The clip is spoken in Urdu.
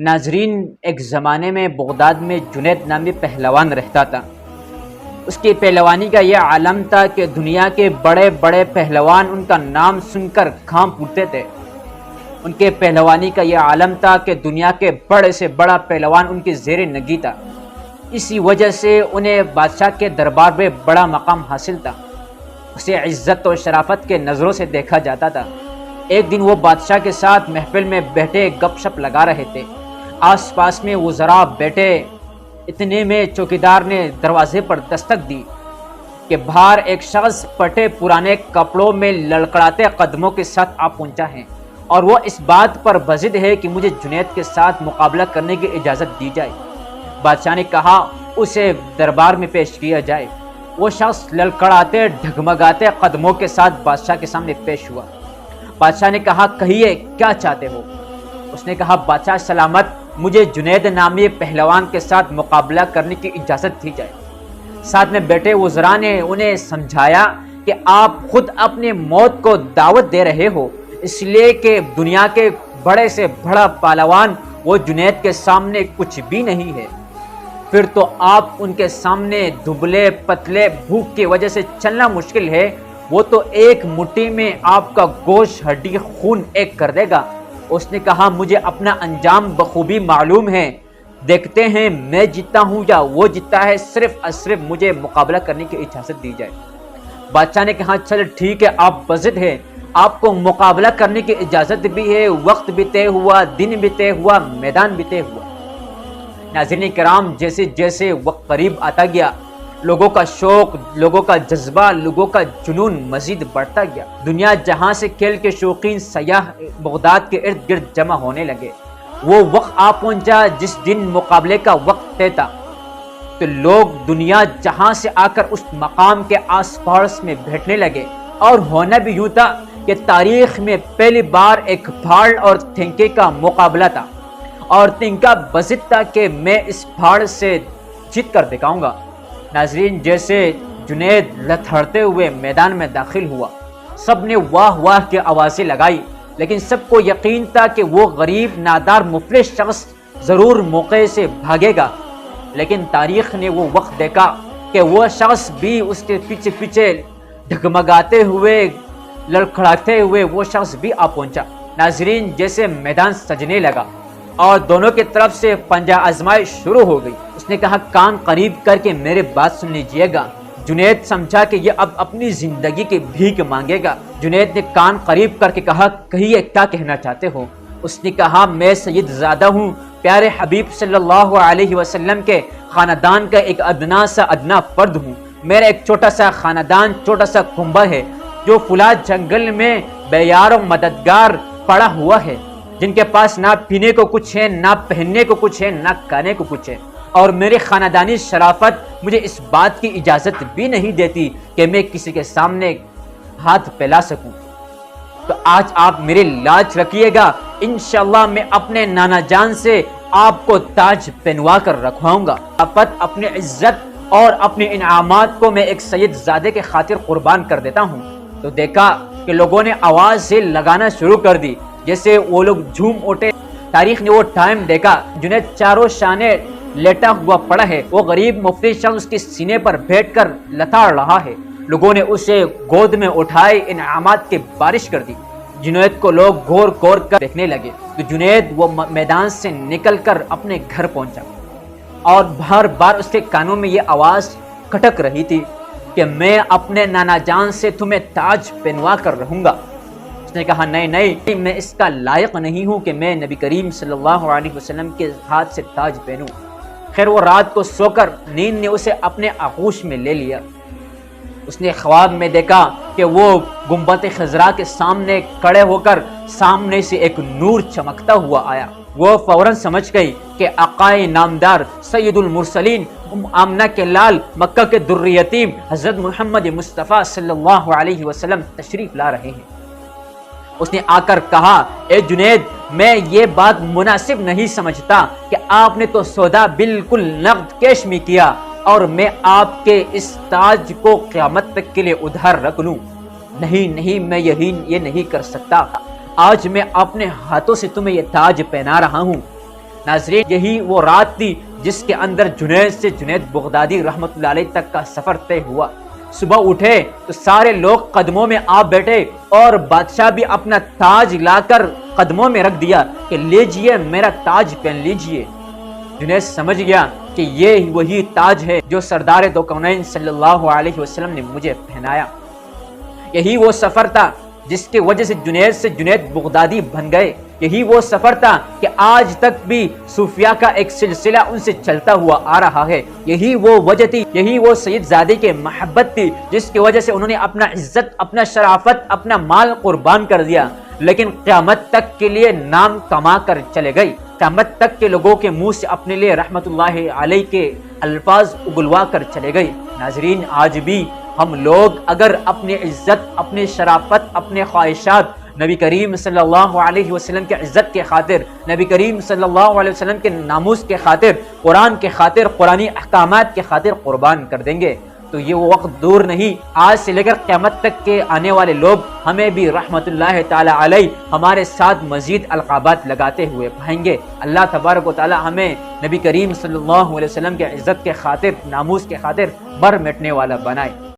ناظرین، ایک زمانے میں بغداد میں جنید نامی پہلوان رہتا تھا۔ اس کی پہلوانی کا یہ عالم تھا کہ دنیا کے بڑے بڑے پہلوان ان کا نام سن کر کانپ اٹھتے تھے۔ ان کے پہلوانی کا یہ عالم تھا کہ دنیا کے بڑے سے بڑا پہلوان ان کی زیر نگی تھا۔ اسی وجہ سے انہیں بادشاہ کے دربار میں بڑا مقام حاصل تھا۔ اسے عزت و شرافت کے نظروں سے دیکھا جاتا تھا۔ ایک دن وہ بادشاہ کے ساتھ محفل میں بیٹھے گپ شپ لگا رہے تھے۔ آس پاس میں وزراء بیٹھے، اتنے میں چوکیدار نے دروازے پر دستک دی کہ باہر ایک شخص پٹے پرانے کپڑوں میں لڑکڑاتے قدموں کے ساتھ آ پہنچا ہے، اور وہ اس بات پر بضد ہے کہ مجھے جنید کے ساتھ مقابلہ کرنے کی اجازت دی جائے۔ بادشاہ نے کہا اسے دربار میں پیش کیا جائے۔ وہ شخص لڑکڑاتے ڈگمگاتے قدموں کے ساتھ بادشاہ کے سامنے پیش ہوا۔ بادشاہ نے کہا کہیے کیا چاہتے ہو؟ اس نے کہا بادشاہ سلامت، مجھے جنید نامی پہلوان کے ساتھ مقابلہ کرنے کی اجازت دی جائے۔ ساتھ میں بیٹھے وزراء نے انہیں سمجھایا کہ آپ خود اپنی موت کو دعوت دے رہے ہو، اس لیے کہ دنیا کے بڑے سے بڑا پہلوان وہ جنید کے سامنے کچھ بھی نہیں ہے۔ پھر تو آپ ان کے سامنے دبلے پتلے، بھوک کی وجہ سے چلنا مشکل ہے، وہ تو ایک مٹھی میں آپ کا گوشت ہڈی خون ایک کر دے گا۔ اس نے کہا مجھے اپنا انجام بخوبی معلوم ہے، دیکھتے ہیں میں جیتا ہوں یا وہ جیتا ہے، صرف اور صرف مجھے مقابلہ کرنے کی اجازت دی جائے۔ بادشاہ نے کہا چل ٹھیک ہے، آپ بضد ہیں، آپ کو مقابلہ کرنے کی اجازت بھی ہے۔ وقت بھی طے ہوا، دن بھی طے ہوا، میدان بھی طے ہوا۔ ناظرین کرام، جیسے جیسے وقت قریب آتا گیا، لوگوں کا شوق، لوگوں کا جذبہ، لوگوں کا جنون مزید بڑھتا گیا۔ دنیا جہاں سے کھیل کے شوقین سیاح بغداد کے ارد گرد جمع ہونے لگے۔ وہ وقت آ پہنچا جس دن مقابلے کا وقت طے تھا، تو لوگ دنیا جہاں سے آ کر اس مقام کے آس پاس میں بیٹھنے لگے۔ اور ہونا بھی یوں تھا کہ تاریخ میں پہلی بار ایک بھاڑ اور تھنکے کا مقابلہ تھا، اور تنکا بضد تھا کہ میں اس بھاڑ سے جیت کر دکھاؤں گا۔ ناظرین، جیسے جنید لتھڑتے ہوئے میدان میں داخل ہوا، سب نے واہ واہ کی آوازیں لگائی، لیکن سب کو یقین تھا کہ وہ غریب نادار مفلس شخص ضرور موقع سے بھاگے گا۔ لیکن تاریخ نے وہ وقت دیکھا کہ وہ شخص بھی اس کے پیچھے پیچھے ڈگمگاتے ہوئے، لڑکھڑاتے ہوئے وہ شخص بھی آ پہنچا۔ ناظرین، جیسے میدان سجنے لگا اور دونوں کی طرف سے پنجہ آزمائی شروع ہو گئی۔ اس نے کہا کان قریب کر کے میرے بات سن لیجئے گا۔ جنید سمجھا کہ یہ اب اپنی زندگی کی بھیک مانگے گا۔ جنید نے کان قریب کر کے کہا کہیے کیا کہنا چاہتے ہو؟ اس نے کہا میں سید زادہ ہوں، پیارے حبیب صلی اللہ علیہ وسلم کے خاندان کا ایک ادنا سا ادنا فرد ہوں۔ میرا ایک چھوٹا سا خاندان، چھوٹا سا کنبہ ہے جو فلاں جنگل میں بے یار و مددگار پڑا ہوا ہے، جن کے پاس نہ پینے کو کچھ ہے، نہ پہننے کو کچھ ہے، نہ کھانے کو کچھ ہے، اور میری خاندانی شرافت مجھے اس بات کی اجازت بھی نہیں دیتی کہ میں کسی کے سامنے ہاتھ پھیلا سکوں۔ تو آج آپ میری لاج رکھیے گا، انشاءاللہ میں اپنے نانا جان سے آپ کو تاج پہنوا کر رکھواؤں گا۔ اپنی عزت اور اپنے انعامات کو میں ایک سید زادے کے خاطر قربان کر دیتا ہوں۔ تو دیکھا کہ لوگوں نے آواز سے لگانا شروع کر دی، جیسے وہ لوگ جھوم اٹھے۔ تاریخ نے وہ ٹائم دیکھا، جنید چاروں شانے لیٹا ہوا پڑا ہے، وہ غریب مفلس شخص اس کے سینے پر بیٹھ کر لتاڑ رہا ہے۔ لوگوں نے اسے گود میں اٹھائے، انعامات کی بارش کر دی۔ جنید کو لوگ غور غور کر دیکھنے لگے، تو جنید وہ میدان سے نکل کر اپنے گھر پہنچا، اور بار بار اس کے کانوں میں یہ آواز کھٹک رہی تھی کہ میں اپنے نانا جان سے تمہیں تاج پہنوا کر رہوں گا۔ اس نے کہا نہیں، میں اس کا لائق نہیں ہوں کہ میں نبی کریم صلی اللہ علیہ وسلم کے ہاتھ سے تاج پہنوں۔ خیر وہ رات کو سو کر نیند نے اسے اپنے آغوش میں لے لیا۔ اس نے خواب میں دیکھا کہ وہ گنبد خضرا کے سامنے کھڑے ہو کر سامنے سے ایک نور چمکتا ہوا آیا۔ وہ فوراً سمجھ گئی کہ آقائے نامدار سید المرسلین، آمنہ کے لال، مکہ کے در یتیم حضرت محمد مصطفیٰ صلی اللہ علیہ وسلم تشریف لا رہے ہیں۔ اس نے آ کر کہا اے جنید، میں یہ بات مناسب نہیں سمجھتا کہ آپ نے تو سودا بالکل نقد کیش میں کیا اور میں آپ کے اس تاج کو قیامت تک کے لیے ادھار رکھ لوں۔ نہیں، میں یہ نہیں کر سکتا۔ آج میں اپنے ہاتھوں سے تمہیں یہ تاج پہنا رہا ہوں۔ ناظرین، یہی وہ رات تھی جس کے اندر جنید سے جنید بغدادی رحمت اللہ علیہ تک کا سفر طے ہوا۔ صبح اٹھے تو سارے لوگ قدموں میں آ بیٹھے اور بادشاہ بھی اپنا تاج لا کر قدموں میں رکھ دیا کہ لیجئے میرا تاج پہن لیجئے۔ جنید سمجھ گیا کہ یہ وہی تاج ہے جو سردار دو کونین صلی اللہ علیہ وسلم نے مجھے پہنایا۔ یہی وہ سفر تھا جس کی وجہ سے جنید سے جنید بغدادی بن گئے۔ یہی وہ سفر تھا کہ آج تک بھی صوفیاء کا ایک سلسلہ ان سے چلتا ہوا آ رہا ہے۔ یہی وہ وجہ تھی، یہی وہ سید زادی کے محبت تھی جس کی وجہ سے انہوں نے اپنا عزت، اپنا شرافت، اپنا مال قربان کر دیا، لیکن قیامت تک کے لیے نام کما کر چلے گئی۔ قیامت تک کے لوگوں کے منہ سے اپنے لیے رحمت اللہ علیہ کے الفاظ اگلوا کر چلے گئی۔ ناظرین، آج بھی ہم لوگ اگر اپنی عزت، اپنی شرافت، اپنے خواہشات نبی کریم صلی اللہ علیہ وسلم کے عزت کے خاطر، نبی کریم صلی اللہ علیہ وسلم کے ناموس کے خاطر، قرآن کے خاطر، قرآنی احکامات کے خاطر قربان کر دیں گے تو یہ وہ وقت دور نہیں، آج سے لے کر قیامت تک کے آنے والے لوگ ہمیں بھی رحمت اللہ تعالی علیہ ہمارے ساتھ مزید القابات لگاتے ہوئے پائیں گے۔ اللہ تبارک و تعالی ہمیں نبی کریم صلی اللہ علیہ وسلم کے عزت کے خاطر، ناموس کے خاطر بر مٹنے والا بنائے۔